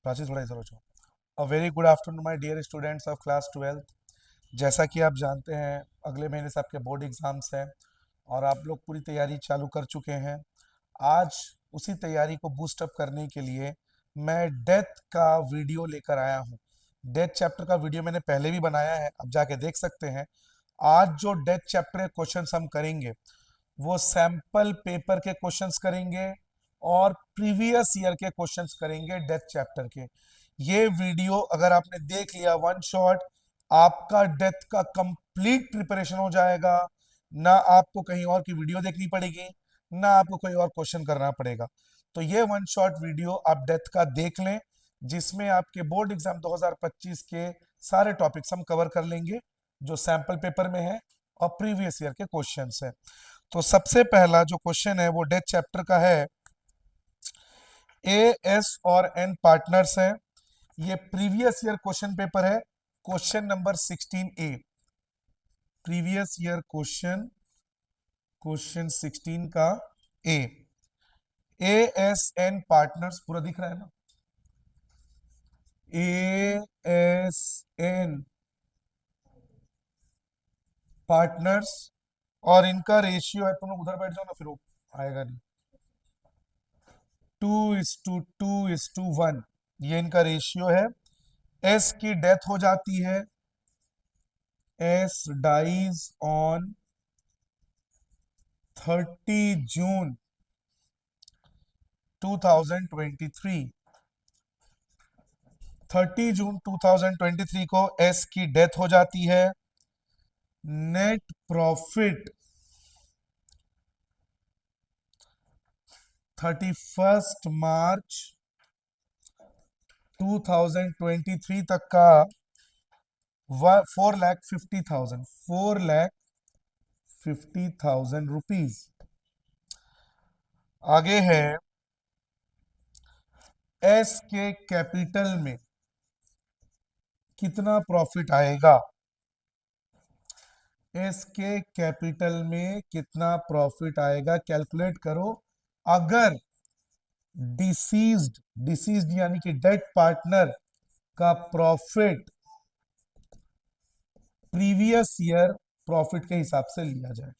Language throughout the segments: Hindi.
प्राची थोड़ा इधर हो जाओ। A very good afternoon my dear students of class 12th। जैसा कि आप जानते हैं अगले महीने से आपके बोर्ड एग्जाम्स हैं और आप लोग पूरी तैयारी चालू कर चुके हैं। आज उसी तैयारी को बूस्ट अप करने के लिए मैं डेथ का वीडियो लेकर आया हूँ। डेथ चैप्टर का वीडियो मैंने पहले भी बनाया है, आप जाके देख सकते हैं। आज जो डेथ चैप्टर के क्वेश्चंस हम करेंगे वो सैंपल पेपर के क्वेश्चंस करेंगे और प्रीवियस ईयर के क्वेश्चंस करेंगे डेथ चैप्टर के। ये वीडियो अगर आपने देख लिया वन शॉट, आपका डेथ का कंप्लीट प्रिपरेशन हो जाएगा। ना आपको कहीं और की वीडियो देखनी पड़ेगी, ना आपको कोई और क्वेश्चन करना पड़ेगा। तो ये वन शॉट वीडियो आप डेथ का देख लें, जिसमें आपके बोर्ड एग्जाम 2025 के सारे टॉपिक्स हम कवर कर लेंगे जो सैंपल पेपर में है और प्रीवियस ईयर के क्वेश्चंस है। तो सबसे पहला जो क्वेश्चन है वो डेथ चैप्टर का है। ए, एस और एन पार्टनर्स हैं। ये प्रीवियस ईयर क्वेश्चन पेपर है, question number 16A। Previous year question 16 का ए। ए, एस, एन पार्टनर्स पूरा दिख रहा है ना? ए, एस, एन पार्टनर्स और इनका रेशियो है, तुम लोग उधर बैठ जाओ ना, फिर वो आएगा नहीं। 2:2:1 ये इनका रेशियो है। एस की डेथ हो जाती है, एस डाइज ऑन 30 जून 2023। 30 जून 2023 को एस की डेथ हो जाती है। नेट प्रॉफिट 31 मार्च 2023 तक का 4,50,000 रुपीज। आगे है एस के कैपिटल में कितना प्रॉफिट आएगा। एस के कैपिटल में कितना प्रॉफिट आएगा कैलकुलेट करो। अगर डिसीज्ड यानी कि डेड पार्टनर का प्रॉफिट प्रीवियस ईयर प्रॉफिट के हिसाब से लिया जाए।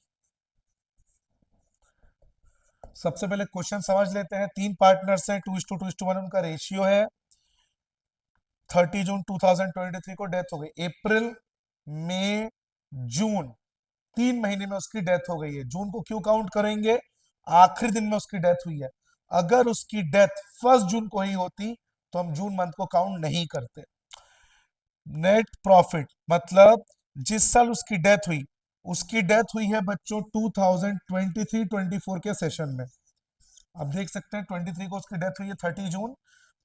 सबसे पहले क्वेश्चन समझ लेते हैं। 3 पार्टनर्स हैं, 2:2:1 उनका रेशियो है। 30 जून 2023 को डेथ हो गई। अप्रैल, मई, जून 3 महीने में उसकी डेथ हो गई है। जून को क्यों काउंट करेंगे? आखिरी दिन में उसकी डेथ हुई है। अगर उसकी डेथ 1 जून को ही होती तो हम जून मंथ को काउंट नहीं करते। नेट प्रॉफिट मतलब जिस साल उसकी डेथ हुई, उसकी डेथ हुई है बच्चों 2023-24 के सेशन में। आप देख सकते हैं 23 को उसकी डेथ हुई है 30 जून,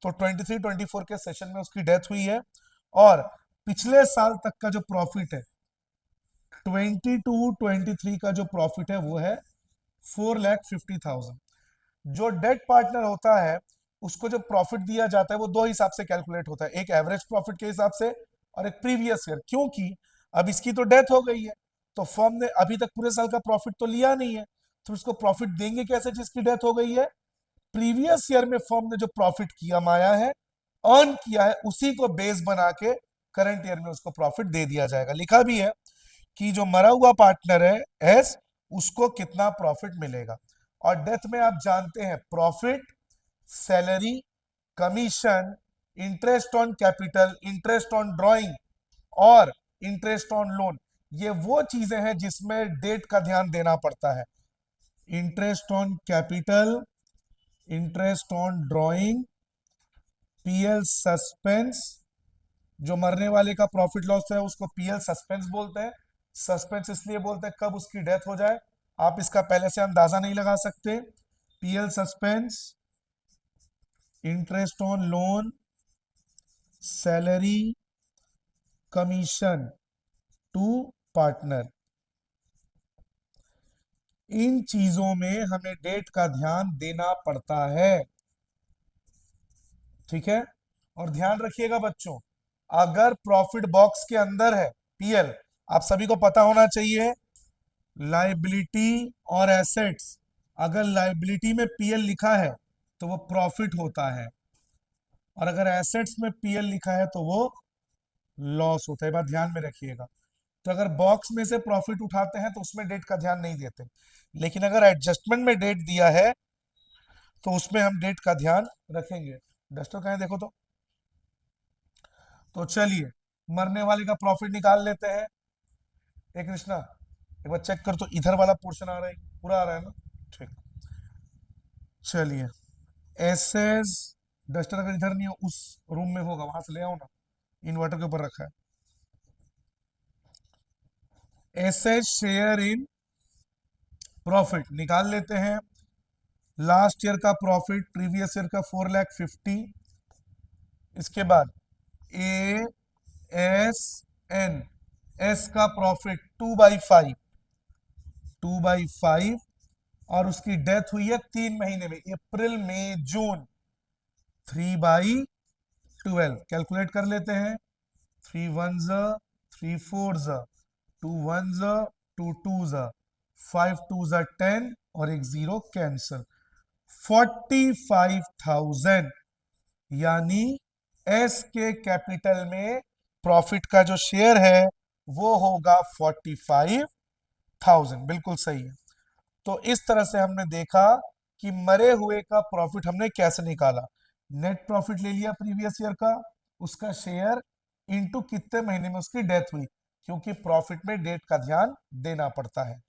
तो 23-24 के सेशन में उसकी डेथ हुई है। और पिछले साल तक का जो प्रॉफिट है 22-23 का जो प्रॉफिट है वो है 4,50,000। जो डेट पार्टनर होता है उसको जो प्रॉफिट दिया जाता है वो दो हिसाब से कैलकुलेट होता है, एक एवरेज प्रॉफिट के हिसाब से और एक प्रीवियस ईयर। क्योंकि अब इसकी तो डेथ हो गई है तो फर्म ने अभी तक पूरे साल का प्रॉफिट तो लिया नहीं है, तो उसको प्रॉफिट देंगे कैसे जिसकी डेथ हो गई है? प्रीवियस ईयर में फर्म ने जो प्रॉफिट किया माया है, अर्न किया है, उसी को बेस बना के करंट ईयर में उसको प्रॉफिट दे दिया जाएगा। लिखा भी है कि जो मरा हुआ पार्टनर है एस, उसको कितना प्रॉफिट मिलेगा। और डेथ में आप जानते हैं profit, salary, commission, interest on capital, interest on drawing और इंटरेस्ट ऑन लोन, ये वो चीजें हैं जिसमें डेट का ध्यान देना पड़ता है। Interest on capital, interest on drawing, PL suspense. जो मरने वाले का प्रॉफिट लॉस है उसको पीएल सस्पेंस बोलते हैं। सस्पेंस इसलिए बोलते हैं कब उसकी डेथ हो जाए, आप इसका पहले से अंदाजा नहीं लगा सकते। PL suspense, interest on loan, salary, commission to partner, इन चीजों में हमें डेट का ध्यान देना पड़ता है। ठीक है, और ध्यान रखिएगा बच्चों, अगर प्रॉफिट बॉक्स के अंदर है पीएल, आप सभी को पता होना चाहिए लाइबिलिटी और एसेट्स, अगर लाइबिलिटी में पीएल लिखा है तो वो प्रॉफिट होता है। और अगर एसेट्स में पीएल लिखा है तो वो लॉस होता है, बात ध्यान में रखिएगा। तो अगर बॉक्स में से प्रॉफिट उठाते हैं तो उसमें डेट का ध्यान नहीं देते, लेकिन अगर एडजस्टमेंट में डेट दिया है तो उसमें हम डेट का ध्यान रखेंगे। डस्टर कहें देखो तो चलिए मरने वाले का प्रॉफिट निकाल लेते हैं। एक कृष्णा एक बार चेक कर, तो इधर वाला पोर्शन आ रहा है, पूरा आ रहा है ना? ठीक, चलिए। एसएस डस्टर अगर इधर नहीं हो, उस रूम में होगा, वहां से ले आओ ना, इन्वर्टर के ऊपर रखा है। एसएस शेयर इन प्रॉफिट निकाल लेते हैं। लास्ट ईयर का प्रॉफिट प्रीवियस ईयर का 4,50,000। इसके बाद ए एस एन, एस का प्रॉफिट 2/5, 2/5, और उसकी डेथ हुई है 3 महीने में, अप्रैल मई जून, 3/12। कैलकुलेट कर लेते हैं। 3 1 3 4 2 1 2 2 5 2 10 और एक जीरो कैंसिल, 45,000। यानी एस के कैपिटल में प्रॉफिट का जो शेयर है वो होगा 45,000। बिल्कुल सही है। तो इस तरह से हमने देखा कि मरे हुए का प्रॉफिट हमने कैसे निकाला। नेट प्रॉफिट ले लिया प्रीवियस ईयर का, उसका शेयर इनटू कितने महीने में उसकी डेथ हुई, क्योंकि प्रॉफिट में डेट का ध्यान देना पड़ता है।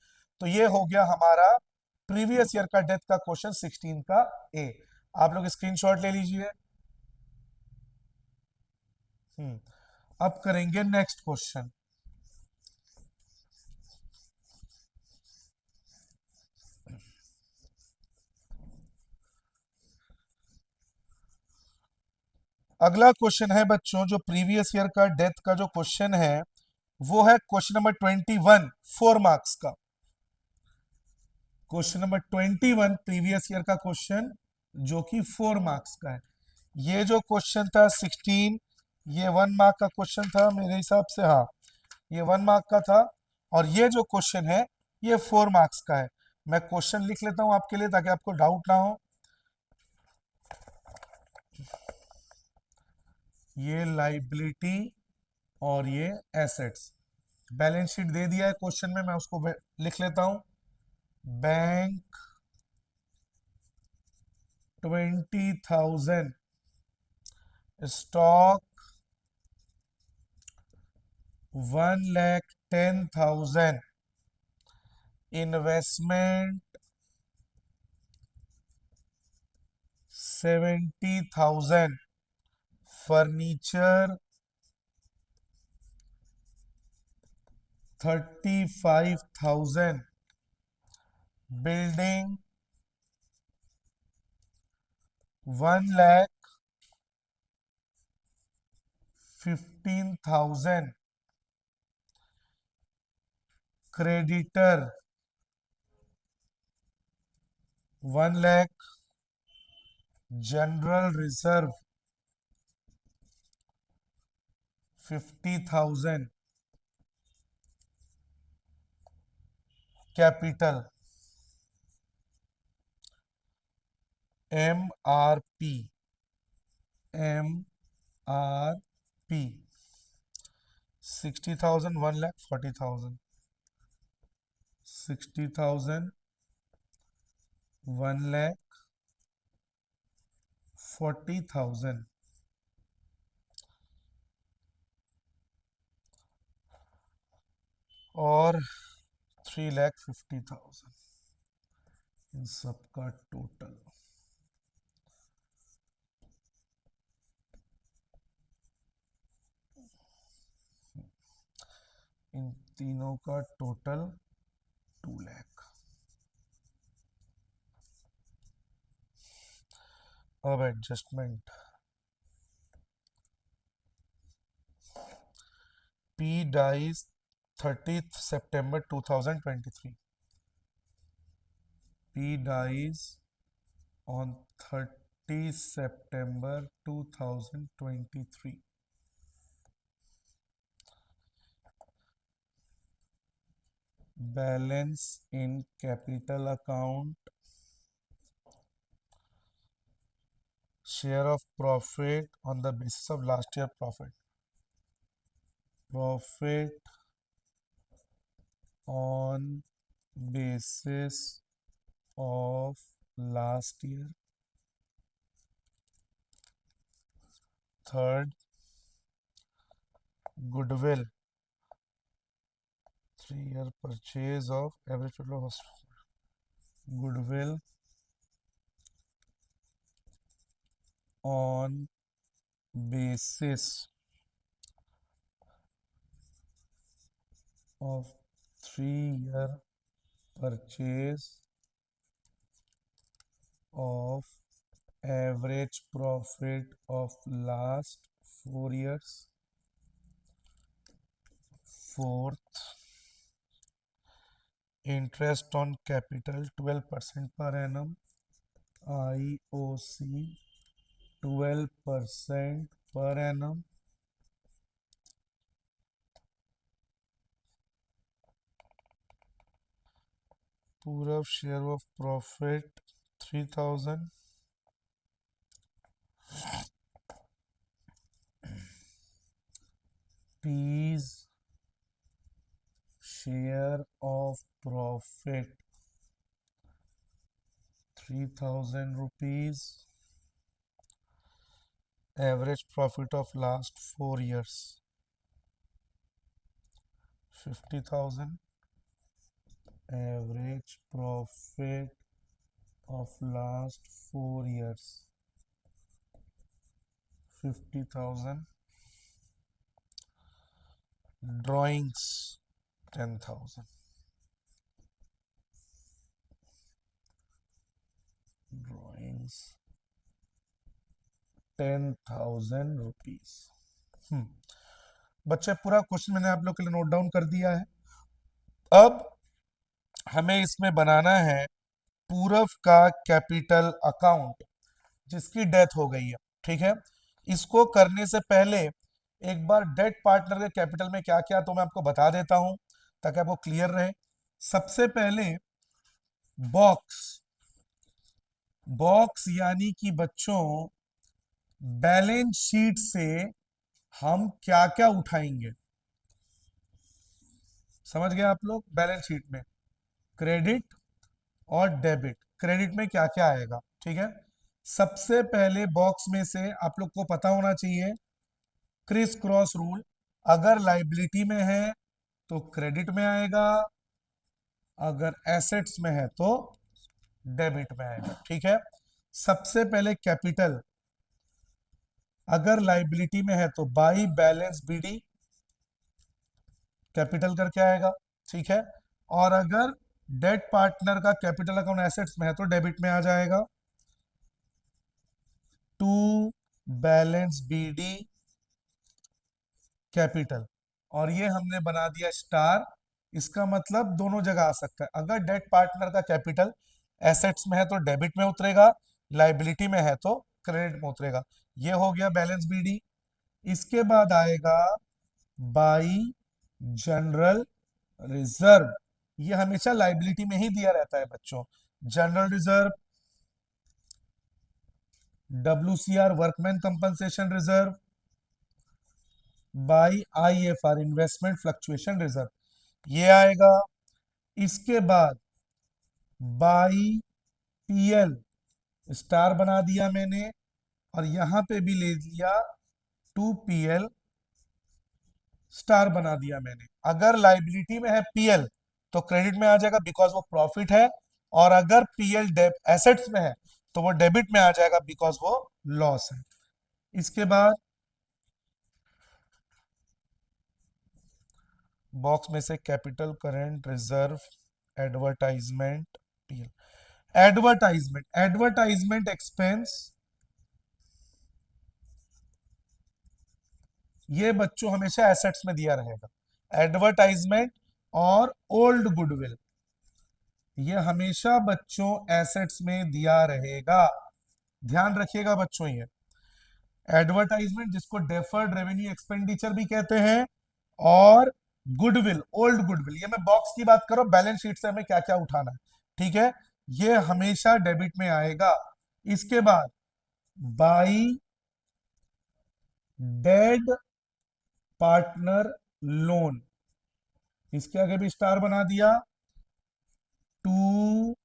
तो ये हो गया हमारा प्रीवियस ईयर का डेथ का क्वेश्चन 16 का ए। आप लोग स्क्रीनशॉट ले लीजिए। अब करेंगे नेक्स्ट क्वेश्चन। अगला क्वेश्चन है बच्चों, जो प्रीवियस ईयर का डेथ का जो क्वेश्चन है वो है क्वेश्चन नंबर 21, 4 मार्क्स का। क्वेश्चन नंबर 21 प्रीवियस ईयर का क्वेश्चन जो कि 4 मार्क्स का है। ये जो क्वेश्चन था 16, ये 1 मार्क का क्वेश्चन था मेरे हिसाब से, हाँ ये 1 मार्क का था। और ये जो क्वेश्चन है ये 4 मार्क्स का है। मैं क्वेश्चन लिख लेता हूं आपके लिए ताकि आपको डाउट ना हो। ये लाइबिलिटी और ये एसेट्स, बैलेंस शीट दे दिया है क्वेश्चन में, मैं उसको लिख लेता हूं। Bank 20,000, stock 1,10,000, investment 70,000, furniture 35,000, building 1,15,000, creditor 1,00,000, general reserve 50,000, capital MRP, MRP 60,000, 1,40,000, 60,000, 1,40,000, और 3,50,000, इन सबका टोटल। इन तीनों का टोटल 2,00,000। अब adjustment, P dies 30th September 2023, P dies on 30 September 2023। Balance in capital account share of profit on the basis of last year profit, profit on basis of last year. Third, goodwill, 3 year purchase of average total goodwill on basis of 3 year purchase of average profit of last 4 years. Fourth, interest on capital 12% per annum, IOC 12% per annum. Purav share of profit 3000. P's share of profit 3000 rupees. Average profit of last 4 years 50,000. Average profit of last 4 years 50,000. Drawings 10,000. Drawings 10,000 rupees. बच्चे पूरा क्वेश्चन मैंने आप लोग के लिए नोट डाउन कर दिया है। अब हमें इसमें बनाना है पूरव का कैपिटल अकाउंट जिसकी डेथ हो गई है, ठीक है। इसको करने से पहले एक बार डेट पार्टनर के कैपिटल में क्या क्या तो मैं आपको बता देता हूं ताकि आपको क्लियर रहे। सबसे पहले बॉक्स, बॉक्स यानी कि बच्चों बैलेंस शीट से हम क्या क्या उठाएंगे, समझ गए आप लोग। बैलेंस शीट में क्रेडिट और डेबिट, क्रेडिट में क्या क्या आएगा, ठीक है। सबसे पहले बॉक्स में से आप लोग को पता होना चाहिए क्रिस क्रॉस रूल, अगर लाइबिलिटी में है तो क्रेडिट में आएगा, अगर एसेट्स में है तो डेबिट में आएगा, ठीक है। सबसे पहले कैपिटल, अगर लाइबिलिटी में है तो बाई बैलेंस बीडी कैपिटल करके आएगा, ठीक है। और अगर डेट पार्टनर का कैपिटल अकाउंट एसेट्स में है तो डेबिट में आ जाएगा, टू बैलेंस बीडी कैपिटल। और ये हमने बना दिया स्टार, इसका मतलब दोनों जगह आ सकता है। अगर डेट पार्टनर का कैपिटल एसेट्स में है तो डेबिट में उतरेगा, लाइबिलिटी में है तो क्रेडिट में उतरेगा। ये हो गया बैलेंस बीडी। इसके बाद आएगा बाई जनरल रिजर्व, ये हमेशा लाइबिलिटी में ही दिया रहता है बच्चों। General reserve, WCR workman compensation reserve, by IFR investment fluctuation reserve, ये आएगा। इसके बाद बाई PL स्टार बना दिया मैंने और यहां पे भी ले लिया 2PL स्टार बना दिया मैंने। अगर लाइबिलिटी में है PL तो क्रेडिट में आ जाएगा बिकॉज वो प्रॉफिट है, और अगर PL एसेट्स में है तो वो डेबिट में आ जाएगा बिकॉज वो लॉस है। इसके बाद बॉक्स में से capital, current, reserve, advertisement, PL। Advertisement, advertisement expense ये बच्चों हमेशा एसेट्स में दिया रहेगा। एडवर्टाइजमेंट और ओल्ड गुडविल ये हमेशा बच्चों एसेट्स में दिया रहेगा, ध्यान रखिएगा बच्चों। ये एडवर्टाइजमेंट जिसको डेफर्ड रेवेन्यू एक्सपेंडिचर भी कहते हैं, और गुडविल, ओल्ड गुडविल, ये मैं बॉक्स की बात करो, बैलेंस शीट से हमें क्या क्या उठाना है, ठीक है। ये हमेशा डेबिट में आएगा। इसके बाद बाई डेड पार्टनर लोन, इसके आगे भी स्टार बना दिया, टू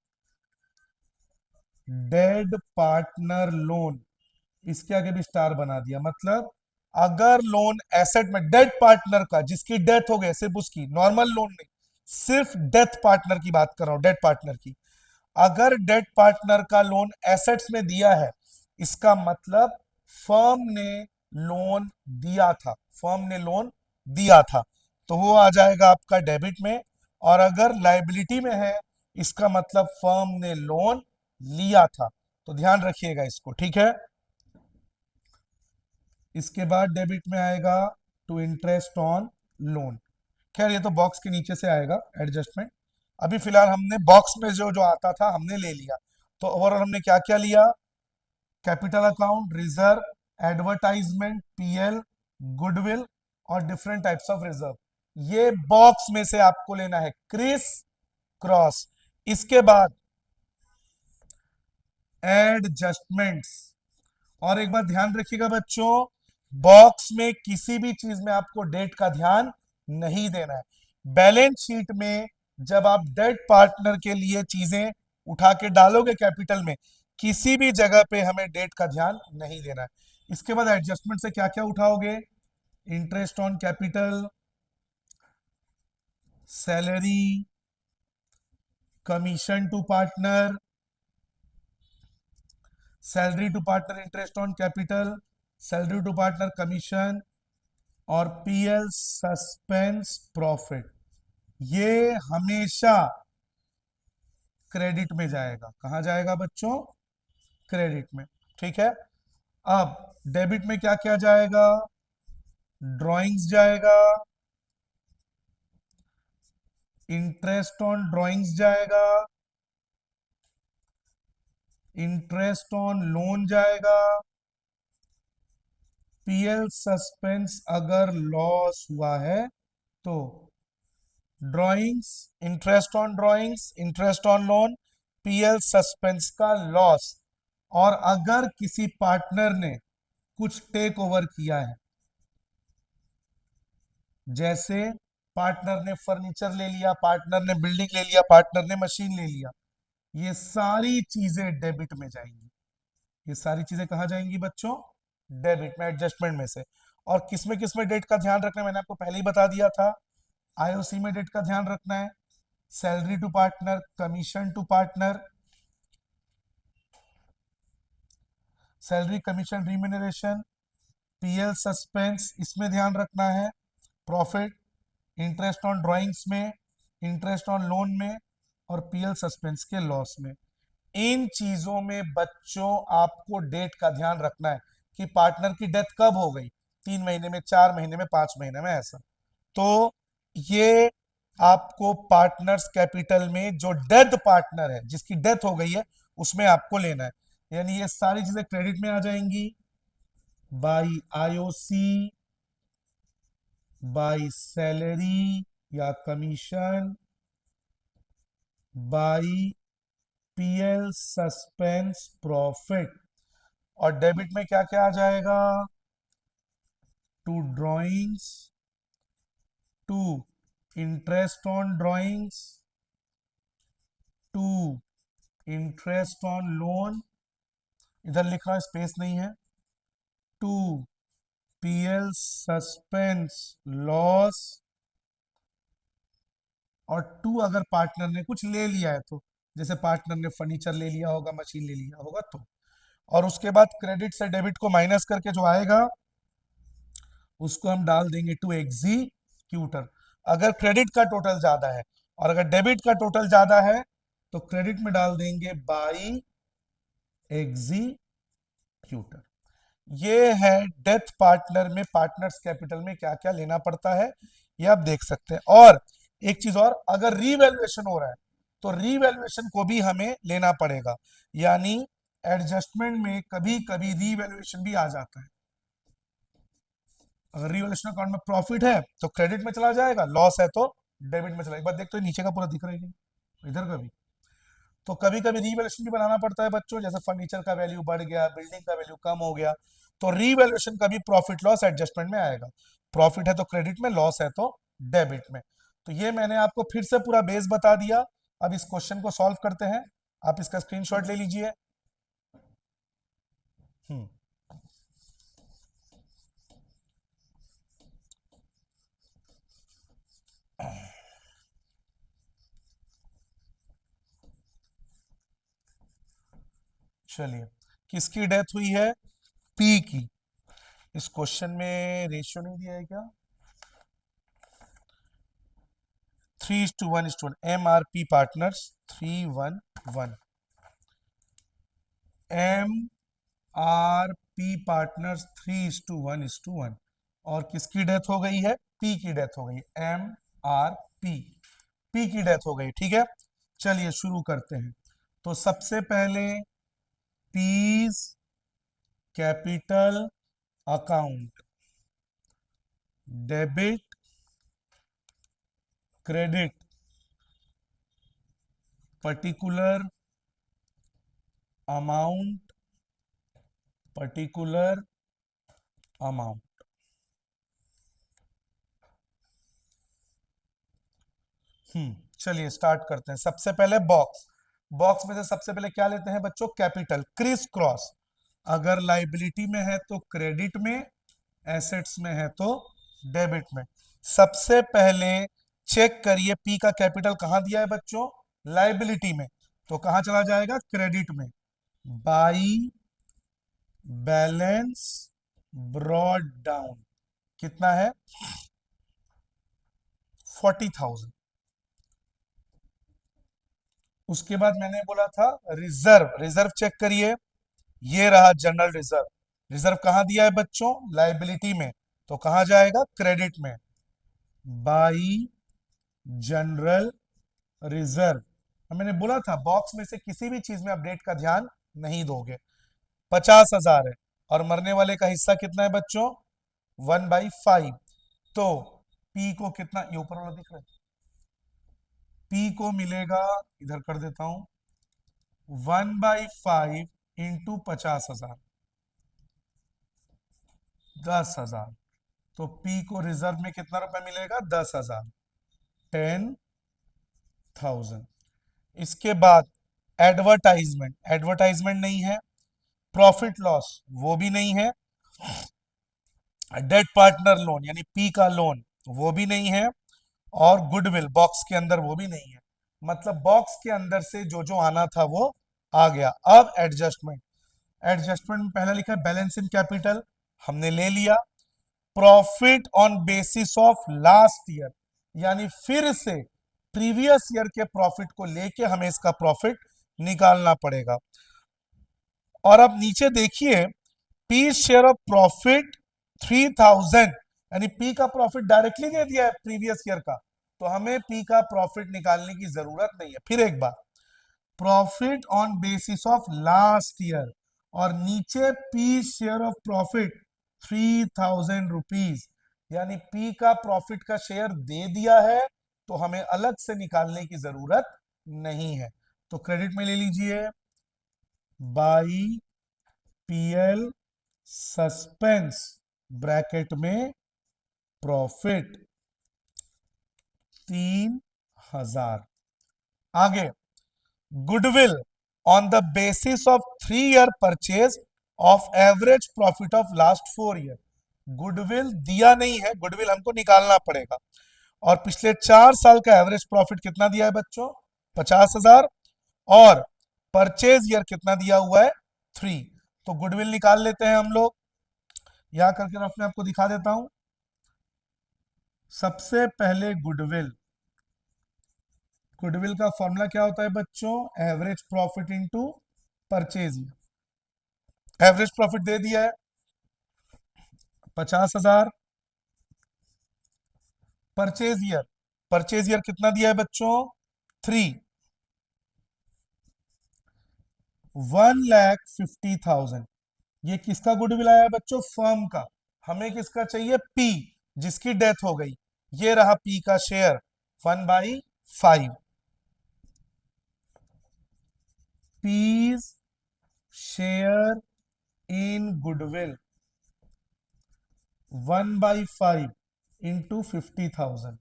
डेड पार्टनर लोन, इसके आगे भी स्टार बना दिया। मतलब अगर लोन एसेट में डेथ पार्टनर का, जिसकी डेथ हो गई, सिर्फ उसकी, नॉर्मल लोन नहीं, सिर्फ डेथ पार्टनर की बात कर रहा हूं, डेथ पार्टनर की। अगर डेथ पार्टनर का लोन एसेट्स में दिया है, इसका मतलब फर्म ने लोन दिया था, फर्म ने लोन दिया था, तो वो आ जाएगा आपका डेबिट में। और अगर लाइबिलिटी में है, इसका मतलब फर्म ने लोन लिया था। तो ध्यान रखिएगा इसको, ठीक है। इसके बाद डेबिट में आएगा टू इंटरेस्ट ऑन लोन। खैर ये तो बॉक्स के नीचे से आएगा एडजस्टमेंट। अभी फिलहाल हमने बॉक्स में जो जो आता था हमने ले लिया। तो ओवरऑल हमने क्या क्या लिया? Capital account, reserve, advertisement, PL, goodwill और डिफरेंट टाइप्स ऑफ रिजर्व। ये बॉक्स में से आपको लेना है क्रिस क्रॉस। इसके बाद एडजस्टमेंट्स। और एक बात ध्यान रखिएगा बच्चों, बॉक्स में किसी भी चीज में आपको डेट का ध्यान नहीं देना है। बैलेंस शीट में जब आप डेट पार्टनर के लिए चीजें उठा के डालोगे कैपिटल में, किसी भी जगह पे हमें डेट का ध्यान नहीं देना है। इसके बाद एडजस्टमेंट से क्या क्या उठाओगे? Interest on capital, salary, commission to partner, salary to partner interest on capital, salary to partner commission, और पीएल सस्पेंस प्रॉफिट। ये हमेशा क्रेडिट में जाएगा। कहां जाएगा बच्चों? क्रेडिट में, ठीक है। अब डेबिट में क्या क्या जाएगा? ड्राइंग्स जाएगा, इंटरेस्ट ऑन ड्राइंग्स जाएगा, इंटरेस्ट ऑन लोन जाएगा, पीएल सस्पेंस अगर लॉस हुआ है तो drawings, interest on drawings, interest on loan, PL suspense का लॉस। और अगर किसी पार्टनर ने कुछ टेक ओवर किया है, जैसे पार्टनर ने फर्नीचर ले लिया, पार्टनर ने बिल्डिंग ले लिया, पार्टनर ने मशीन ले लिया, ये सारी चीजें डेबिट में जाएंगी। ये सारी चीजें कहां जाएंगी बच्चों? डेबिट में, एडजस्टमेंट में से। और किसमें डेट का ध्यान रखना है मैंने आपको पहले ही बता दिया था। आईओसी में डेट का ध्यान रखना है, salary to partner, commission to partner, salary commission remuneration, PL suspense इसमें ध्यान रखना है, प्रॉफिट, इंटरेस्ट ऑन ड्राइंग्स में, इंटरेस्ट ऑन लोन में, और पीएल सस्पेंस के लॉस में। इन चीजों में बच्चों आपको डेट का ध्यान रखना है कि पार्टनर की डेथ कब हो गई, 3 महीने में, 4 महीने में, 5 महीने में, ऐसा। तो ये आपको पार्टनर्स कैपिटल में जो डेथ पार्टनर है, जिसकी डेथ हो गई है, उसमें आपको लेना है। यानी ये सारी चीजें क्रेडिट में आ जाएंगी बाई आईओसी, बाई सैलरी या commission, by PL suspense profit. और डेबिट में क्या क्या आ जाएगा? To drawings, to interest on drawings, to interest on loan, इधर लिख रहा है स्पेस नहीं है, टू पीएल सस्पेंस लॉस, और टू अगर पार्टनर ने कुछ ले लिया है तो, जैसे पार्टनर ने फर्नीचर ले लिया होगा, मशीन ले लिया होगा तो। और उसके बाद क्रेडिट से डेबिट को माइनस करके जो आएगा उसको हम डाल देंगे टू एग्जीक्यूटर। अगर क्रेडिट का टोटल ज्यादा है और अगर डेबिट का टोटल ज्यादा है तो क्रेडिट में डाल देंगे बाई एग्जीक्यूटर। ये है डेथ पार्टनर में, पार्टनर्स कैपिटल में क्या क्या लेना पड़ता है, ये आप देख सकते हैं। और एक चीज और, अगर रीवैल्यूएशन हो रहा है तो रीवैल्यूएशन को भी हमें लेना पड़ेगा। यानी एडजस्टमेंट में कभी कभी रीवैल्यूएशन भी आ जाता है। अगर रीवैल्यूएशन अकाउंट में प्रॉफिट है तो क्रेडिट में चला जाएगा, लॉस है तो डेबिट में चला। एक बार देखते हो नीचे का पूरा दिख रहा है, इधर का भी। तो कभी कभी रीवैल्यूएशन भी बनाना पड़ता है बच्चों, जैसे फर्नीचर का वैल्यू बढ़ गया, बिल्डिंग का वैल्यू कम हो गया, तो रीवैल्यूएशन कभी प्रॉफिट लॉस एडजस्टमेंट में आएगा। प्रॉफिट है तो क्रेडिट में, लॉस है तो डेबिट में। तो ये मैंने आपको फिर से पूरा बेस बता दिया। अब इस क्वेश्चन को सॉल्व करते हैं। आप इसका स्क्रीनशॉट ले लीजिए। हम्म चलिए, किसकी डेथ हुई है? पी की। इस क्वेश्चन में रेशियो नहीं दिया है क्या? 3:1:1 MRP पार्टनर्स 3:1:1। MRP partners 3:1:1। और किसकी डेथ हो गई है? पी की डेथ हो गई। MRP, पी की डेथ हो गई। ठीक है, चलिए शुरू करते हैं। तो सबसे पहले P's capital account, debit credit particular amount, particular amount. चलिए स्टार्ट करते हैं। सबसे पहले बॉक्स, बॉक्स में से सबसे पहले क्या लेते हैं बच्चों? कैपिटल। क्रिस क्रॉस, अगर लाइबिलिटी में है तो क्रेडिट में, एसेट्स में है तो डेबिट में। सबसे पहले चेक करिए पी का कैपिटल कहां दिया है बच्चों? लाइबिलिटी में, तो कहां चला जाएगा? क्रेडिट में। बाई बैलेंस ब्रॉड डाउन, कितना है? 40,000। उसके बाद मैंने बोला था रिजर्व, रिजर्व चेक करिए, ये रहा जनरल रिजर्व। रिजर्व कहां दिया है बच्चों? लाइबिलिटी में, तो कहां जाएगा? क्रेडिट में। By general reserve. मैंने बोला था बॉक्स में से किसी भी चीज में अपडेट का ध्यान नहीं दोगे। 50,000 है, और मरने वाले का हिस्सा कितना है बच्चों? 1/5। तो पी को कितना, ये ऊपर वाला दिख रहा है, पी को मिलेगा, इधर कर देता हूं, 1/5 इंटू 50,000, 10,000। तो पी को रिजर्व में कितना रुपए मिलेगा? 10,000, 10,000। इसके बाद एडवर्टाइजमेंट, एडवर्टाइजमेंट नहीं है। प्रॉफिट लॉस वो भी नहीं है। डेट पार्टनर लोन यानी पी का लोन वो भी नहीं है। और गुडविल बॉक्स के अंदर वो भी नहीं है। मतलब बॉक्स के अंदर से जो जो आना था वो आ गया। अब एडजस्टमेंट, एडजस्टमेंट में पहला लिखा है बैलेंस इन कैपिटल, हमने ले लिया। Profit on basis of last year, यानी फिर से प्रीवियस ईयर के प्रॉफिट को लेके हमें इसका प्रॉफिट निकालना पड़ेगा। और अब नीचे देखिए, पी शेयर ऑफ प्रॉफिट 3,000, यानी पी का प्रॉफिट डायरेक्टली दे दिया है प्रीवियस ईयर का, तो हमें पी का प्रॉफिट निकालने की जरूरत नहीं है। फिर एक बार, profit on basis of last year, और नीचे P share of profit 3,000 rupees, यानी पी का प्रॉफिट का शेयर दे दिया है, तो हमें अलग से निकालने की जरूरत नहीं है। तो क्रेडिट में ले लीजिए, बाई पीएल सस्पेंस ब्रैकेट में प्रॉफिट 3,000। आगे, goodwill on the basis of 3 year purchase of average profit of last 4 year. Goodwill दिया नहीं है, गुडविल हमको निकालना पड़ेगा। और पिछले 4 साल का एवरेज प्रॉफिट कितना दिया है बच्चों? 50,000। और परचेज ईयर कितना दिया हुआ है? 3। तो गुडविल निकाल लेते हैं हम लोग। यहां करके रफली आपको दिखा देता हूं। सबसे पहले गुडविल, गुडविल का फॉर्मूला क्या होता है बच्चों? Average profit into purchase year. Average profit दे दिया है 50,000। परचेज ईयर, परचेज ईयर कितना दिया है बच्चों? 3। 1,50,000। ये किसका गुडविल आया है बच्चों? फर्म का। हमें किसका चाहिए? पी, जिसकी डेथ हो गई। ये रहा पी का share 1/5। P's share in goodwill 1/5 into 50,000,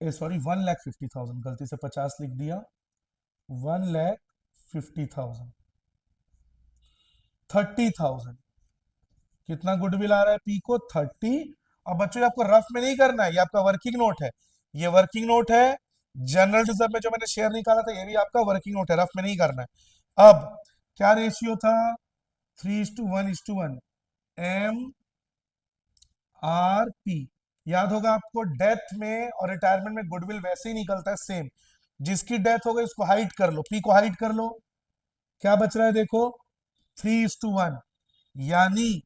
sorry 1,50,000, गलती से 50 लिख दिया, 1,50,000, 30,000, कितना गुडविल आ रहा है पी को 30। अब बच्चों ये आपको रफ में नहीं करना है, ये आपका वर्किंग नोट है, ये वर्किंग नोट है। जनरल रिजर्व में जो मैंने शेयर निकाला था ये भी आपका वर्किंग नोट है, रफ में नहीं करना है। अब क्या रेशियो था, 3:1:1, एम आर पी। याद होगा आपको, डेथ में और रिटायरमेंट में गुडविल वैसे ही निकलता है सेम। जिसकी डेथ हो गई उसको हाइड कर लो, पी को हाइड कर लो, क्या बच रहा है देखो 3:1, यानी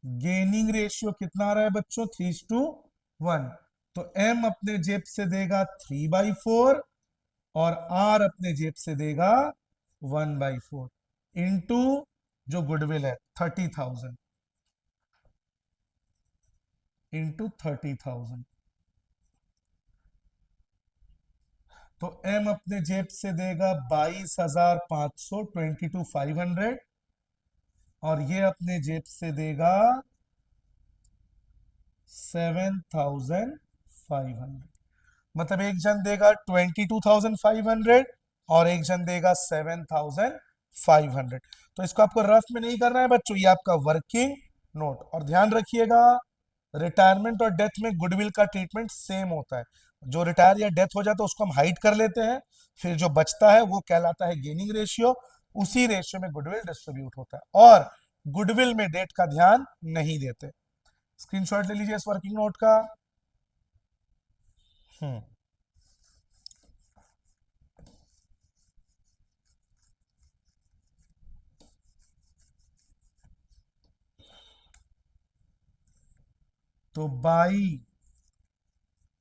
गेनिंग रेशियो कितना आ रहा है बच्चों 3:1। तो एम अपने जेब से देगा 3/4 और आर अपने जेब से देगा 1/4 इंटू जो गुडविल है 30,000 इंटू 30,000। तो एम अपने जेब से देगा 22,500, 22,500, और ये अपने जेब से देगा 7,500। मतलब एक जन देगा 22,500 और एक जन देगा 7,500। तो इसको आपको रफ में नहीं करना है बच्चों, ये आपका वर्किंग नोट। और ध्यान रखिएगा, रिटायरमेंट और डेथ में गुडविल का ट्रीटमेंट सेम होता है। जो रिटायर या डेथ हो जाता है उसको हम हाइड कर लेते हैं, फिर जो बचता है वो कहलाता है गेनिंग रेशियो। उसी रेशियो में गुडविल डिस्ट्रीब्यूट होता है, और गुडविल में डेट का ध्यान नहीं देते। स्क्रीनशॉट ले लीजिए इस वर्किंग नोट का। हम्म तो बाई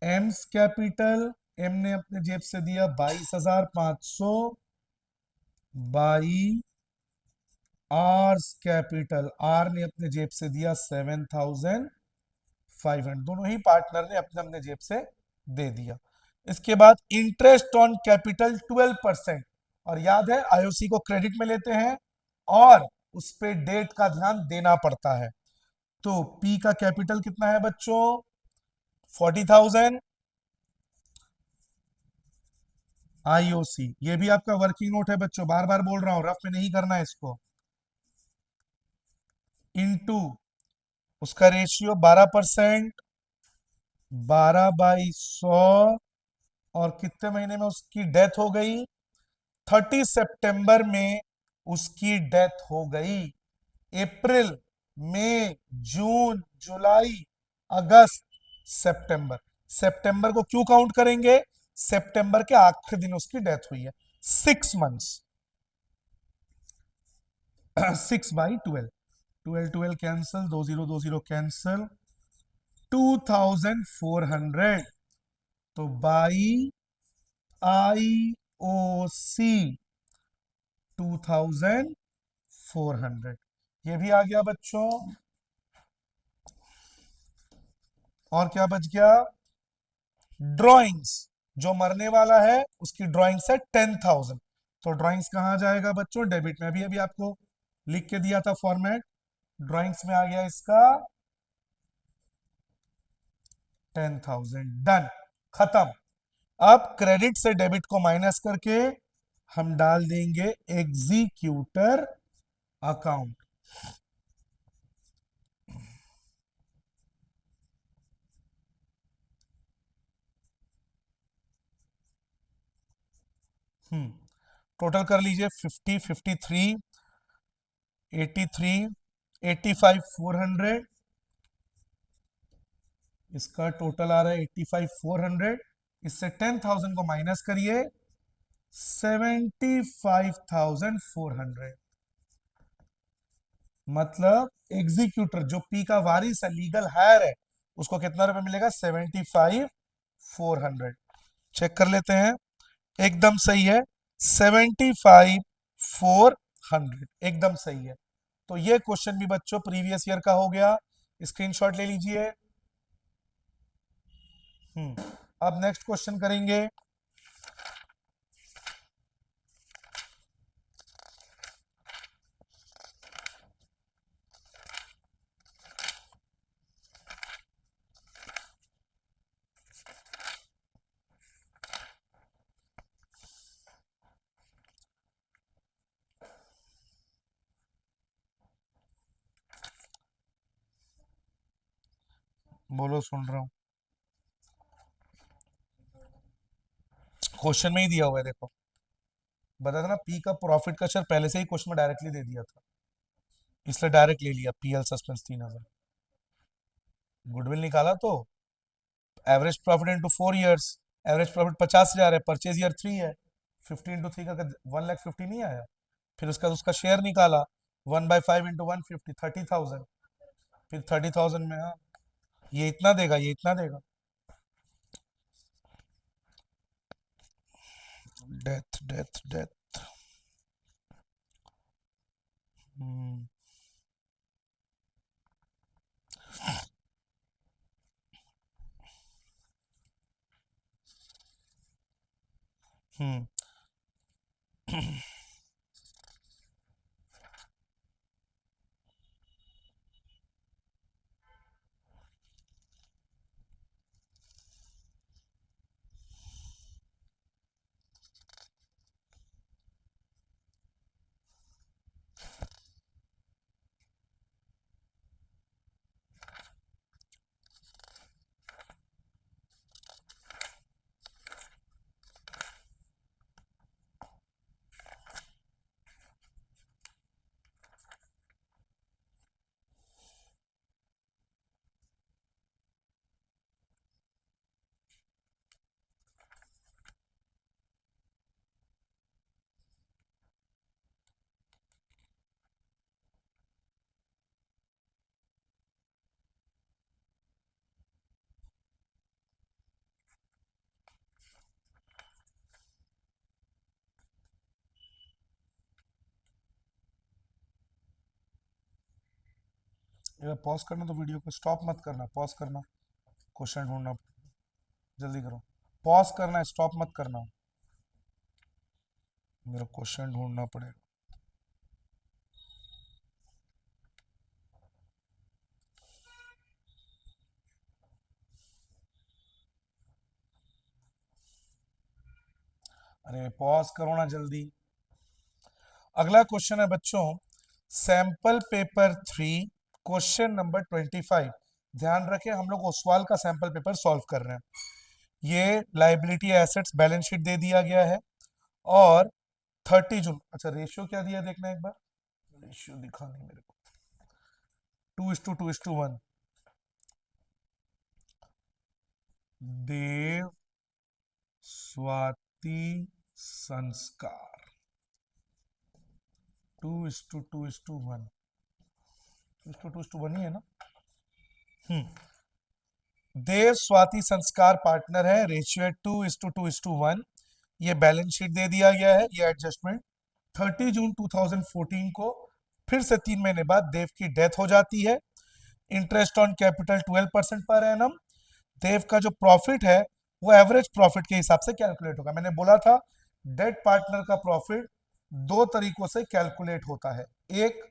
एम्स कैपिटल, एम ने अपने जेब से दिया 22,500, बाई आर्स कैपिटल, आर ने अपने जेब से दिया 7,500, दोनों ही पार्टनर ने अपने अपने जेब से दे दिया। इसके बाद इंटरेस्ट ऑन कैपिटल 12%, और याद है आईओसी को क्रेडिट में लेते हैं और उस पे डेट का ध्यान देना पड़ता है। तो पी का कैपिटल कितना है बच्चों 40,000, आईओसी, ये भी आपका वर्किंग नोट है बच्चों, बार बार बोल रहा हूं, रफ में नहीं करना है इसको, इनटू उसका रेशियो 12%, 12/100, और कितने महीने में उसकी डेथ हो गई 30 सितंबर में उसकी डेथ हो गई। अप्रैल, मई, जून, जुलाई, अगस्त, सितंबर, सितंबर को क्यों काउंट करेंगे, सितंबर के आखिरी दिन उसकी डेथ हुई है। 6 मंथ्स, 6/12, 12 कैंसिल, 20 कैंसिल, 2,400। तो बाई आई ओ सी 2,400, ये भी आ गया बच्चों। और क्या बच गया, ड्राइंग्स, जो मरने वाला है उसकी ड्राइंग्स है 10,000। तो ड्राइंग्स कहाँ जाएगा बच्चों, डेबिट में। अभी अभी आपको लिख के दिया था फॉर्मेट, ड्राइंग्स में आ गया इसका 10,000, डन, खत्म। अब क्रेडिट से डेबिट को माइनस करके हम डाल देंगे एग्जीक्यूटर अकाउंट। टोटल कर लीजिए 50, 53, 83, 85, 400, इसका टोटल आ रहा है 85, 400। इससे 10,000 को माइनस करिए, 75,400। मतलब एग्जीक्यूटर जो पी का वारिस है, लीगल हायर है, उसको कितना रुपए मिलेगा 75,400। चेक कर लेते हैं, एकदम सही है, 75,400 एकदम सही है। तो ये क्वेश्चन भी बच्चों प्रीवियस ईयर का हो गया, स्क्रीनशॉट ले लीजिए। अब नेक्स्ट क्वेश्चन करेंगे, बोलो, सुन रहा हूँ। क्वेश्चन में ही दिया हुआ है, देखो। बता था ना, पी का प्रॉफिट का शेयर पहले से ही क्वेश्चन में डायरेक्टली दे दिया था, इसलिए डायरेक्ट ले लिया। PL suspense 3,000। गुडविल निकाला तो average profit into 4 years, average profit 50,000 है, परचेज ईयर 3 है, 50 इंटू 3 का 1,50,000 नहीं आया। फिर उसका उसका शेयर निकाला, 1/5 इंटू 150, 30,000। फिर 30,000 में, हाँ, ये इतना देगा, ये इतना देगा। Death death death. हम्म। हम्म। ये पॉज करना, तो वीडियो को स्टॉप मत करना, पॉज करना, क्वेश्चन ढूंढना, जल्दी करो। पॉज करना है, स्टॉप मत करना, मेरा क्वेश्चन ढूंढना पड़ेगा। अरे पॉज करो ना जल्दी। अगला क्वेश्चन है बच्चों, सैंपल पेपर 3, क्वेश्चन नंबर 25। ध्यान रखें, हम लोग ओसवाल का सैंपल पेपर सॉल्व कर रहे हैं। ये लाइबिलिटी एसेट्स बैलेंस शीट दे दिया गया है, और 30 जून, अच्छा रेशियो क्या दिया देखना एक बार, रेशियो दिखा नहीं मेरे को, 2:2:1। देव स्वाति संस्कार, 2:2:1, 2:2:1 ही है ना। देव स्वाति संस्कार पार्टनर है, रेशियो है 2:2:1। ये बैलेंस शीट दे दिया गया है, ये एडजस्टमेंट 30 जून 2014 को, फिर से 3 महीने बाद देव की डेथ हो जाती है। Interest on capital 12% per annum. देव का जो प्रॉफिट है वो एवरेज प्रॉफिट के हिसाब से कैलकुलेट होगा। मैंने बोला था डेट पार्टनर का प्रॉफिट दो तरीकों से कैलकुलेट होता है, एक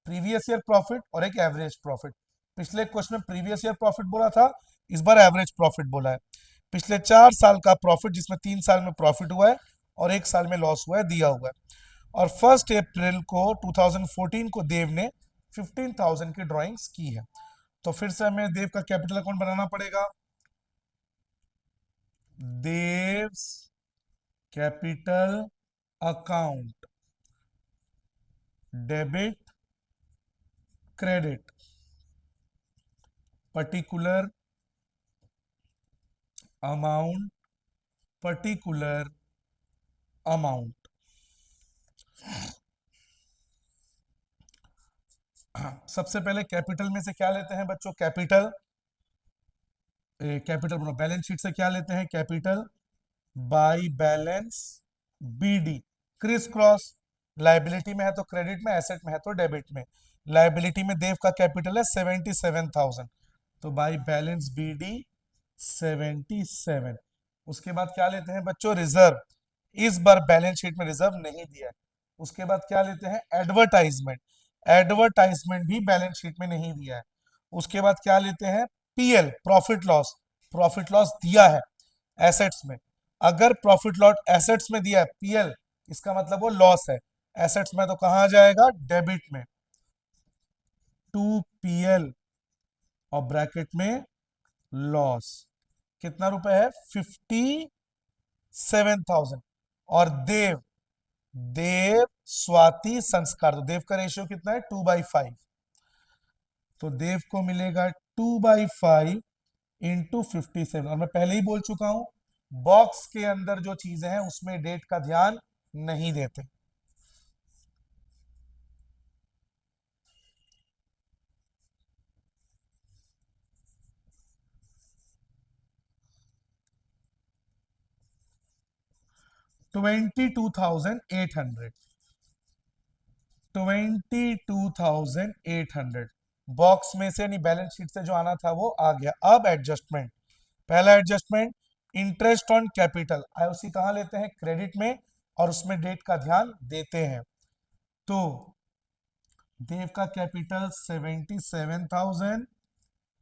प्रीवियस ईयर प्रॉफिट और एक एवरेज प्रॉफिट। पिछले क्वेश्चन में प्रीवियस ईयर प्रॉफिट बोला था, इस बार एवरेज प्रॉफिट बोला है। पिछले 4 साल का प्रॉफिट, जिसमें 3 साल में प्रॉफिट हुआ है और 1 साल में लॉस हुआ है, दिया हुआ है। और 1 अप्रैल को 2014 को देव ने 15,000 की ड्रॉइंग्स की है। तो फिर से हमें देव का कैपिटल अकाउंट बनाना पड़ेगा। Dev's capital account, debit credit, particular amount, particular amount. सबसे पहले कैपिटल में से क्या लेते हैं बच्चों, कैपिटल, कैपिटल बोलो, बैलेंस शीट से क्या लेते हैं, capital by balance, BD, criss cross. Liability में है तो क्रेडिट में, एसेट में है तो डेबिट में। लाइबिलिटी में देव का कैपिटल है 77,000, तो बाय बैलेंस बीडी 77। उसके बाद क्या लेते हैं बच्चों, रिजर्व। इस बार बैलेंस शीट में रिजर्व नहीं दिया है। उसके बाद क्या लेते हैं, एडवर्टाइजमेंट। एडवर्टाइजमेंट भी बैलेंस शीट में नहीं दिया है। उसके बाद क्या लेते हैं, PL, profit loss. Profit loss दिया है एसेट्स में। अगर प्रॉफिट लॉस एसेट्स में दिया है पीएल, इसका मतलब वो लॉस है। एसेट्स में तो कहां जाएगा, डेबिट में, 2 पीएल और ब्रैकेट में लॉस कितना रुपए है? 57,000। और देव, देव स्वाति संस्कार, तो देव का रेशियो कितना है? 2/5। तो देव को मिलेगा 2/5 इंटू 57। और मैं पहले ही बोल चुका हूं, बॉक्स के अंदर जो चीजें हैं उसमें डेट का ध्यान नहीं देते। $22,800, 22,800 बॉक्स में से यानी बैलेंस शीट से जो आना था वो आ गया। अब एडजस्टमेंट, पहला adjustment, interest on capital, IOC कहां लेते हैं? क्रेडिट में, और उसमें डेट का ध्यान देते हैं। तो देव का कैपिटल 77,000,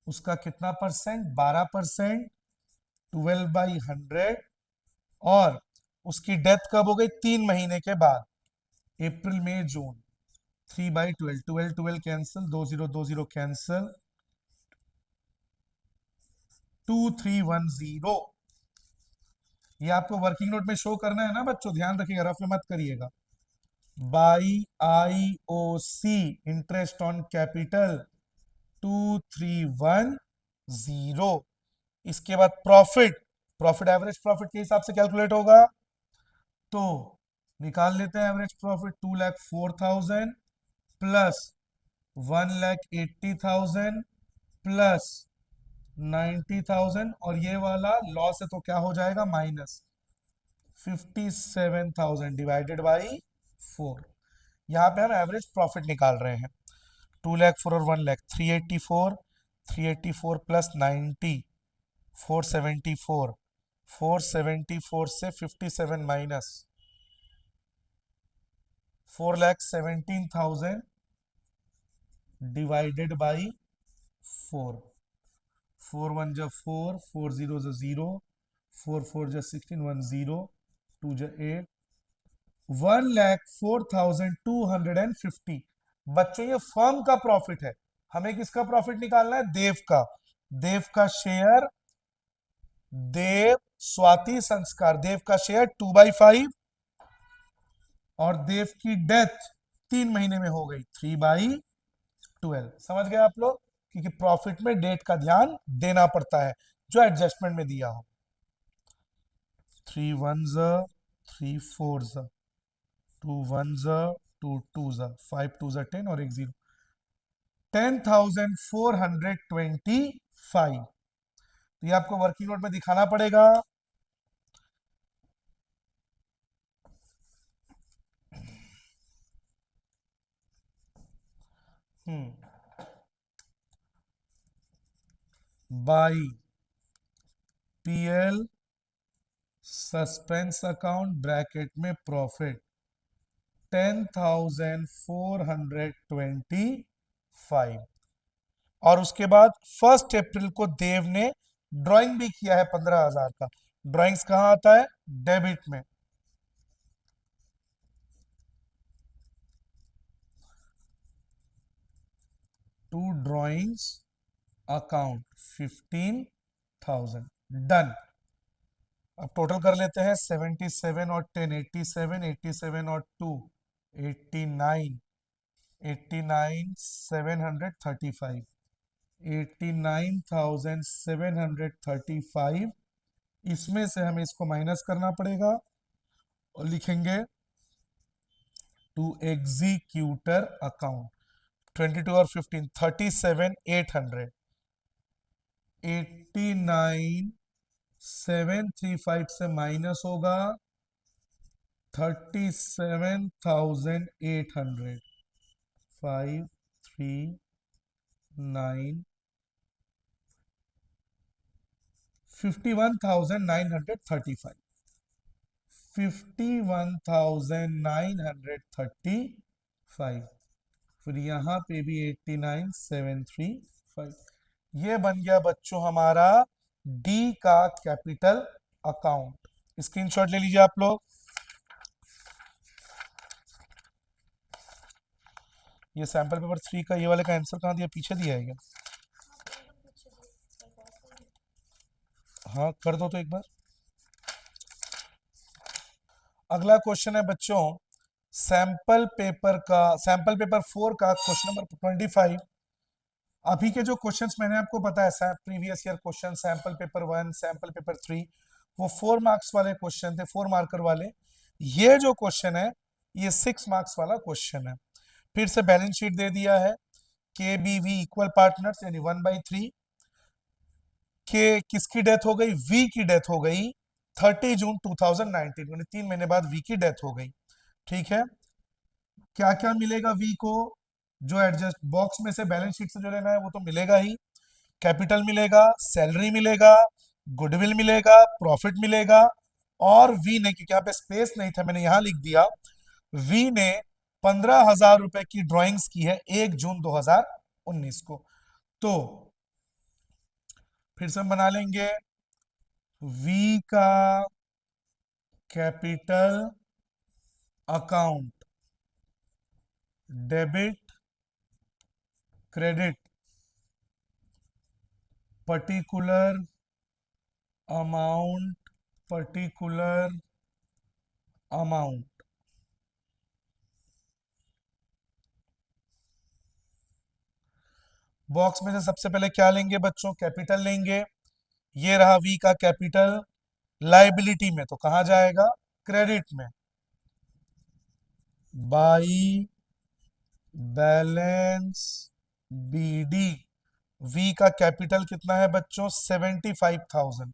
उसका कितना परसेंट? 12%, 12/100। और उसकी डेथ कब हो गई? 3 महीने के बाद, अप्रैल मई जून। 3/12, 12 12 कैंसिल, 20 कैंसिल, 2310। ये आपको वर्किंग नोट में शो करना है ना बच्चों, ध्यान रखिएगा, रफ में मत करिएगा। By IOC interest on capital 2310। इसके बाद प्रॉफिट, प्रॉफिट एवरेज प्रॉफिट के हिसाब से कैलकुलेट होगा। तो निकाल लेते हैं एवरेज प्रॉफिट, 2,04,000 प्लस 1,80,000 प्लस 90,000, और ये वाला लॉस है तो क्या हो जाएगा? Minus 57,000 divided by 4। यहाँ पे हम एवरेज प्रॉफिट निकाल रहे हैं। 2,04,000 और 1,00,000, 384, 384 प्लस 90, 474, 474 से 57 माइनस 4,17,000 डिवाइडेड बाई 4। 4 1 जा 4, 4 0 जा 0, 4 4 जा 16, 1 0, 2 जा 8, 1,04,250। बच्चों ये फर्म का प्रॉफिट है, हमें किसका प्रॉफिट निकालना है? देव का। देव का शेयर, देव स्वाति संस्कार, देव का शेयर 2/5, और देव की डेथ 3 महीने में हो गई, 3/12। समझ गए आप लोग? क्योंकि प्रॉफिट में डेट का ध्यान देना पड़ता है जो एडजस्टमेंट में दिया हो। 3 1 3 4, 2 1, 2 2, 5 2 10 और 1 0, 10,425। तो ये आपको वर्किंग नोट में दिखाना पड़ेगा। By PL suspense account bracket में प्रॉफिट 10,425। और उसके बाद 1 अप्रैल को देव ने ड्राइंग भी किया है 15,000 का। ड्राइंग्स कहां आता है? डेबिट में। To drawings account 15,000, done. अब टोटल कर लेते हैं, 77 और 10 87, 87 और 2 89, 89 735, 89,735। इसमें से हमें इसको माइनस करना पड़ेगा और लिखेंगे टू एग्जीक्यूटर अकाउंट। 22 और 15, 37,800, 89,735 से माइनस होगा 37,800, 539, 51,935, 51,935। फिर यहाँ पे भी 89,735। ये बन गया बच्चों हमारा डी का कैपिटल अकाउंट। स्क्रीनशॉट ले लीजिए आप लोग। ये सैंपल पेपर 3 का ये वाले का आंसर कहाँ दिया? पीछे दिया है क्या? हाँ कर दो तो एक बार। अगला क्वेश्चन है बच्चों, सैंपल पेपर 4 का क्वेश्चन नंबर 25। अभी के जो क्वेश्चंस मैंने आपको बताया, previous year question, sample paper 1, sample paper 3, वो 4 मार्क्स वाले क्वेश्चन थे, 4 मार्कर वाले। ये जो क्वेश्चन है ये 6 मार्क्स वाला क्वेश्चन है। फिर से बैलेंस शीट दे दिया है, के बी वी इक्वल पार्टनर्स यानी 1/3। के किसकी डेथ हो गई? वी की डेथ हो गई 30 जून 2019, यानी 3 महीने बाद वी की डेथ हो गई। ठीक है, क्या क्या मिलेगा वी को? जो एडजस्ट बॉक्स में से बैलेंस शीट से जो लेना है वो तो मिलेगा ही। कैपिटल मिलेगा, सैलरी मिलेगा, गुडविल मिलेगा, प्रॉफिट मिलेगा। और वी ने, क्योंकि यहाँ पे स्पेस नहीं था मैंने यहाँ लिख दिया, वी ने 15,000 रुपए की ड्राइंग्स की है 1 जून 2019 को। तो फिर से हम बना लेंगे, वी का capital account debit credit particular amount, particular amount. Box में से सबसे पहले क्या लेंगे बच्चों? कैपिटल लेंगे। ये रहा वी का कैपिटल। लाइबिलिटी में तो कहां जाएगा? क्रेडिट में। By balance BD. वी का कैपिटल कितना है बच्चों? 75,000।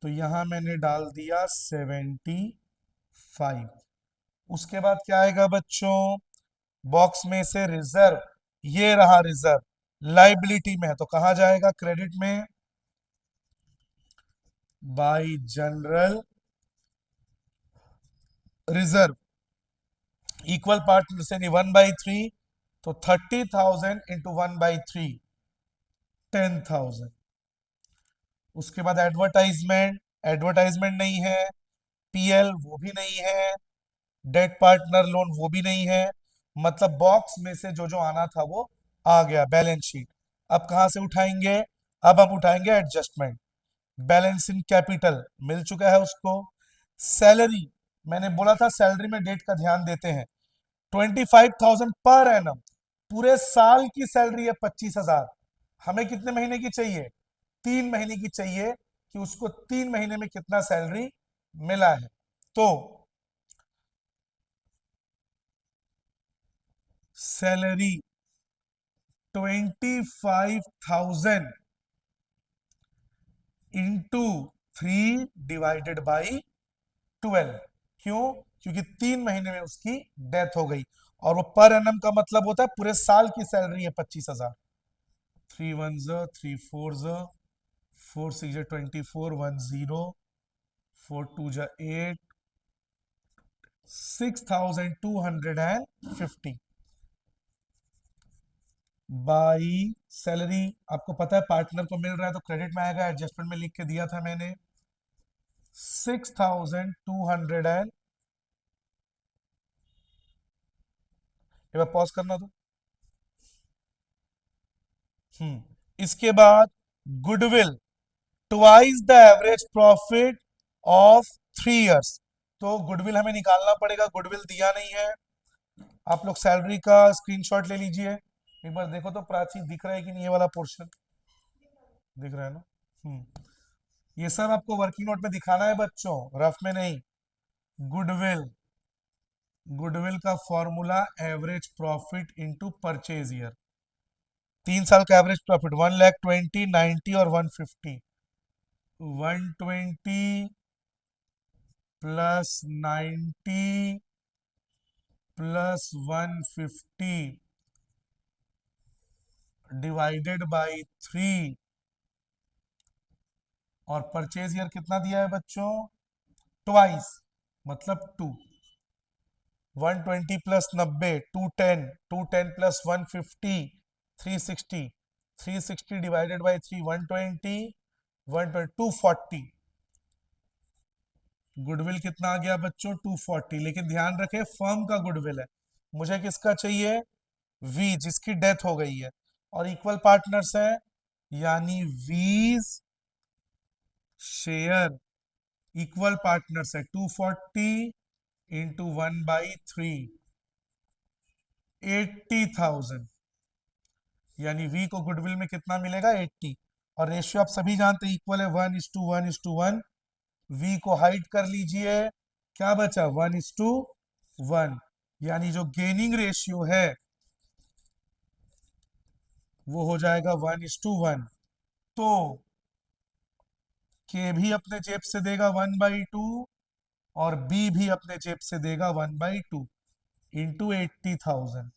तो यहां मैंने डाल दिया 75। उसके बाद क्या आएगा बच्चों? बॉक्स में से रिजर्व। ये रहा रिजर्व, लाइबिलिटी में है तो कहां जाएगा? क्रेडिट में। By general reserve equal part से 1/3, तो 30,000 इंटू 1/3, 10,000। उसके बाद एडवर्टाइजमेंट, एडवर्टाइजमेंट नहीं है। पीएल वो भी नहीं है। डेट पार्टनर लोन वो भी नहीं है। मतलब बॉक्स में से जो जो आना था वो आ गया बैलेंस शीट। अब कहां से उठाएंगे? अब हम उठाएंगे एडजस्टमेंट। बैलेंस इन कैपिटल मिल चुका है उसको। सैलरी, मैंने बोला था सैलरी में डेट का ध्यान देते हैं। 25,000 पर एनम, पूरे साल की सैलरी है 25,000। हमें कितने महीने की चाहिए? 3 महीने की चाहिए, कि उसको 3 महीने में कितना सैलरी मिला है। तो सैलरी 25,000 इंटू 3/12। क्यों? क्योंकि 3 महीने में उसकी डेथ हो गई। और वो पर एनम का मतलब होता है पूरे साल की सैलरी है 25,000। 3 1 3 4 4 6 24 4 2 8, 6,250 बाई सैलरी। आपको पता है पार्टनर को मिल रहा है तो क्रेडिट में आएगा, एडजस्टमेंट में लिख के दिया था मैंने। 6,200 एक बार पॉज करना तो। इसके बाद goodwill twice the average profit of 3 years. तो गुडविल हमें निकालना पड़ेगा, गुडविल दिया नहीं है। आप लोग सैलरी का स्क्रीनशॉट ले लीजिए, एक बार देखो तो प्राची दिख रहा है कि नहीं, ये वाला पोर्शन दिख रहा है ना? ये सब आपको वर्किंग नोट में दिखाना है बच्चों, रफ में नहीं। गुडविल, गुडविल का formula average profit into purchase year. 3 साल का एवरेज प्रॉफिट 1,20,000, 90 और 150। 120 प्लस 90 प्लस 150 डिवाइडेड बाई 3। और परचेज ईयर कितना दिया है बच्चों? ट्वाइस, मतलब 2। 120 plus 90, 210, 210 plus 150, 360, 360 divided by 3, 120, 120, 240। Goodwill कितना आ गया बच्चों? 240। लेकिन ध्यान रखें फर्म का गुडविल है, मुझे किसका चाहिए? वी, जिसकी डेथ हो गई है। और इक्वल पार्टनर्स है, यानी वीज शेयर इक्वल पार्टनर्स है 240 इंटू 1/3 80,000, यानी वी को गुडविल में कितना मिलेगा 80। और रेशियो आप सभी जानते हैं इक्वल है 1:1:1। वी को हाइड कर लीजिए, क्या बचा 1:1, यानी जो गेनिंग रेशियो है वो हो जाएगा 1:1। तो के भी अपने जेब से देगा 1/2 और बी भी अपने जेब से देगा 1/2 इंटू 80,000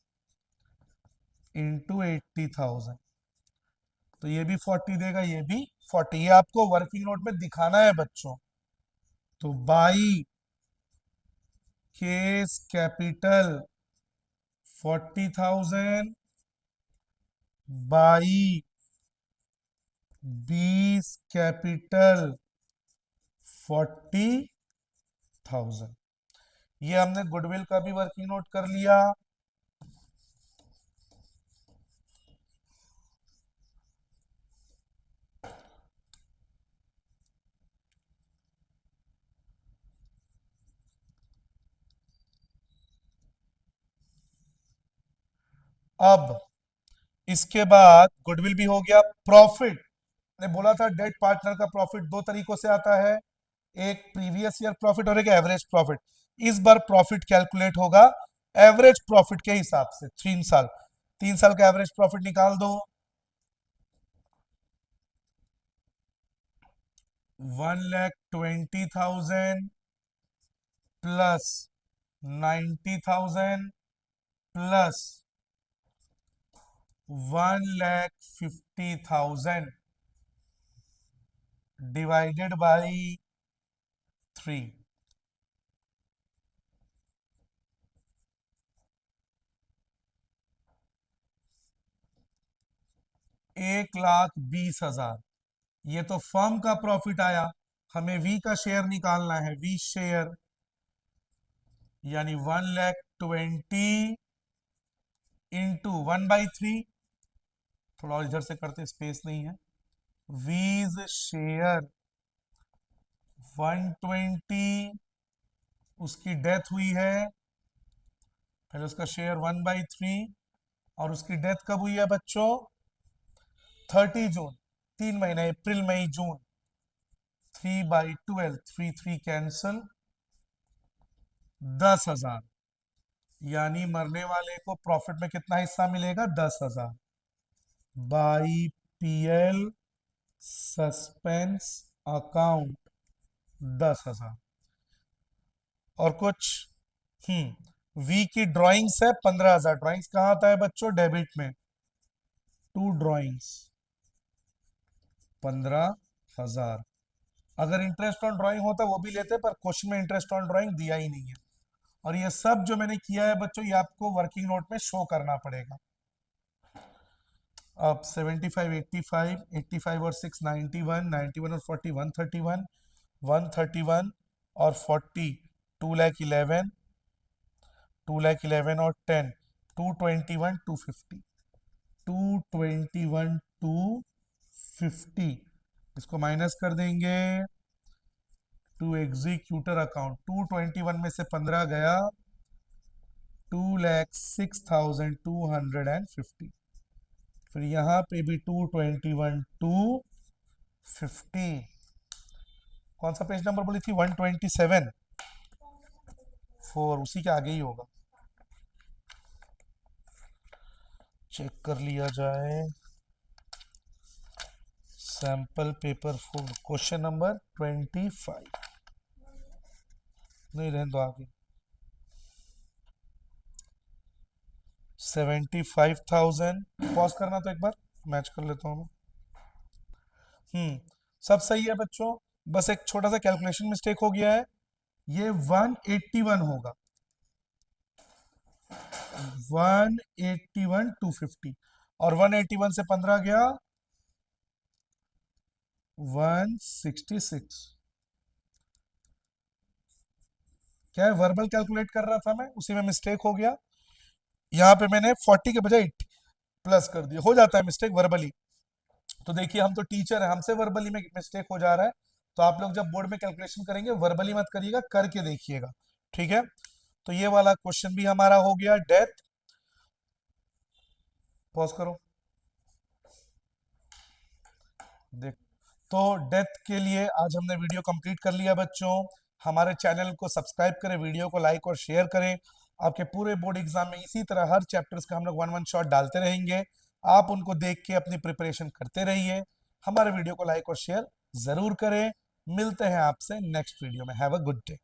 इंटू 80,000। तो ये भी 40 देगा, ये भी 40। ये आपको वर्किंग नोट में दिखाना है बच्चों। तो बाई केस कैपिटल 40,000 बाई बीस कैपिटल 40,000। ये हमने गुडविल का भी वर्किंग नोट कर लिया। अब इसके बाद गुडविल भी हो गया। प्रॉफिट ने बोला था डेट पार्टनर का प्रॉफिट दो तरीकों से आता है, एक प्रीवियस ईयर प्रॉफिट और एक एवरेज प्रॉफिट। इस बार प्रॉफिट कैलकुलेट होगा एवरेज प्रॉफिट के हिसाब से। 3 साल, 3 साल का एवरेज प्रॉफिट निकाल दो। 1,20,000 प्लस 90,000 प्लस 1,50,000 डिवाइडेड बाई 3। 1,20,000। ये तो फर्म का प्रॉफिट आया, हमें वी का शेयर निकालना है। वी शेयर यानी 1,20,000 इंटू 1/3। थोड़ा और इधर से करते, स्पेस नहीं है। वीज शेयर 120, उसकी डेथ हुई है, पहले उसका शेयर 1/3। और उसकी डेथ कब हुई है बच्चों 30 जून। 3 महीने, अप्रैल मई जून। 3/12, 3 कैंसल, 10,000। यानी मरने वाले को प्रॉफिट में कितना हिस्सा मिलेगा 10,000 बाई पीएल सस्पेंस अकाउंट 10,000। और कुछ वी की ड्राइंग्स है 15,000। ड्राइंग्स कहाँ आता है बच्चों डेबिट में, 2 ड्राइंग्स 15,000। अगर इंटरेस्ट ऑन ड्राइंग होता वो भी लेते, पर क्वेश्चन में इंटरेस्ट ऑन ड्राइंग दिया ही नहीं है। और ये सब जो मैंने किया है बच्चों ये आपको वर्किंग नोट में शो करना पड़ेगा। अब 75, 85, 85 और 6 91, 91 और 40 131, 131 और 40 2,11,000, 2,11,000 और 10 221, 250, 221, 250। इसको माइनस कर देंगे टू एग्जीक्यूटर अकाउंट। 221 में से 15 गया, 2,06,250। फिर यहाँ पे भी 221, 250। कौन सा पेज नंबर बोली थी 127, 4 उसी के आगे ही होगा, चेक कर लिया जाए। सैंपल पेपर 4 क्वेश्चन नंबर 25, नहीं रहने दो आगे। 75,000, पॉज करना तो एक बार मैच कर लेता हूँ मैं। सब सही है बच्चों, बस एक छोटा सा कैलकुलेशन मिस्टेक हो गया है। ये 181 होगा, 181, 250। और 181 से 15 गया 166। क्या है, वर्बल कैलकुलेट कर रहा था मैं, उसी में मिस्टेक हो गया। यहाँ पे मैंने 40 के बजाय 80 प्लस कर दिया, हो जाता है मिस्टेक वर्बली। तो देखिए हम तो टीचर है, हमसे वर्बली में मिस्टेक हो जा रहा है, तो आप लोग जब बोर्ड में कैलकुलेशन करेंगे वर्बली मत करिएगा, करके देखिएगा, ठीक है। तो ये वाला क्वेश्चन भी हमारा हो गया। डेथ, पॉज करो, देख, तो डेथ के लिए आज हमने वीडियो कंप्लीट कर लिया बच्चों। हमारे चैनल को सब्सक्राइब करें, वीडियो को लाइक और शेयर करें। आपके पूरे बोर्ड एग्जाम में इसी तरह हर चैप्टर्स का हम लोग वन वन शॉट डालते रहेंगे, आप उनको देख के अपनी प्रिपरेशन करते रहिए। हमारे वीडियो को लाइक और शेयर जरूर करें। मिलते हैं आपसे नेक्स्ट वीडियो में। Have a good day.